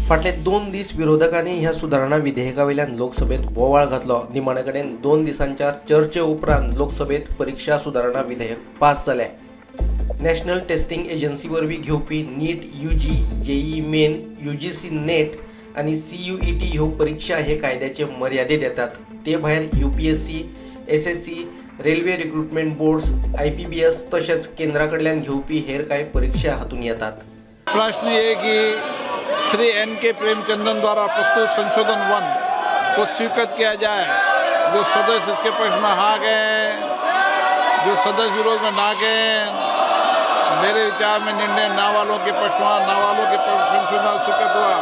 फाटले 2 दीस विरोधकांनी ह्या सुधारणा विधेयकावयल्यान लोकसभेत बोवाळ घातलो। निमाणे कडेन 2 दिसांच्या चर्चे उपरांत लोकसभेत परीक्षा सुधारणा विधेयक पास जाले। नॅशनल टेस्टिंग एजन्सी वरवीं घेवपी NEET UG, JEE Main, UGC NET आणि सीयूईटी ह्यो परीक्षा हे कायद्याचे मर्यादेत येतात। ते भायर UPSC, SSC, railway recruitment boards, IBPS तशेंच केंद्रा कडल्यान घेवपी हेर कांय परीक्षा हातूंत येतात। प्रश्न ये कि श्री N.K. प्रेमचंद्रन द्वारा प्रस्तुत संशोधन 1 को स्वीकृत किया जाए। जो सदस्य इसके पक्ष में हाँ गए, जो सदस्य विरोध में ना गए, मेरे विचार में निर्णय ना वालों के पक्ष में, ना वालों के पक्ष संशोधन स्वीकृत हुआ।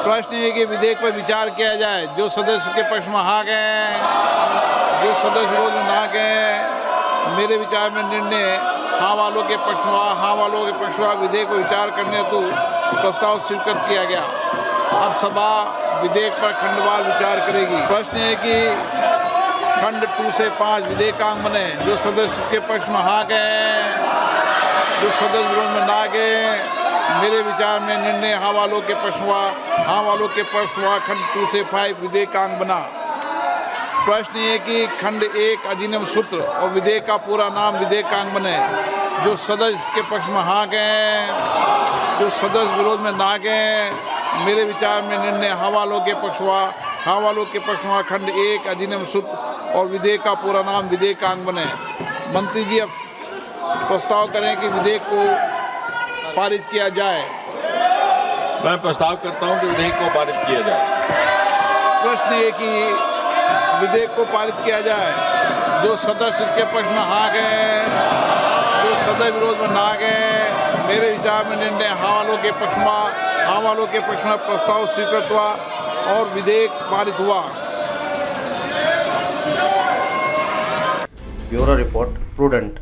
प्रश्न ये कि विधेयक पर विचार किया जाए। जो सदस्य के पक्ष में हाँ गए, जो सदस्य विरोध में ना गए, मेरे विचार में निर्णय हाँ वालों के पक्ष में, हाँ वालों के पक्ष में विधेयक को विचार करने हेतु प्रस्ताव स्वीकृत किया गया। अब सभा विधेयक पर खंडवार विचार करेगी। प्रश्न है कि खंड 2 से 5 विधेयकांग बने। जो सदस्य के पक्ष में हाँ गए, जो सदस्य विरोध में ना गए, मेरे विचार में निर्णय हाँ वालों के पक्ष में, हाँ वालों के पक्ष में खंड 2 से 5 विधेयकांग बना। प्रश्न ये कि खंड 1 अधिनियम सूत्र और विधेयक का पूरा नाम विधेयकांग बने। जो सदस्य के पक्ष में हाँ गए, जो सदस्य विरोध में ना गए, मेरे विचार में निर्णय हाँ वालों के पक्ष में, हाँ वालों के पक्ष में खंड 1 अधिनियम सूत्र और विधेयक का पूरा नाम विधेयकांग बने। मंत्री जी अब प्रस्ताव करें कि विधेयक को पारित किया जाए। मैं प्रस्ताव करता हूं कि विधेयक को पारित किया जाए। प्रश्न ये कि विधेयक को पारित किया जाए। जो सदस्य इसके पक्ष में हाँ गए, जो सदस्य विरोध में ना गए, मेरे विचार में निर्णय हाँ वालों के पक्ष में, हाँ वालों के पक्ष में प्रस्ताव स्वीकृत हुआ और विधेयक पारित हुआ। Bureau report prudent.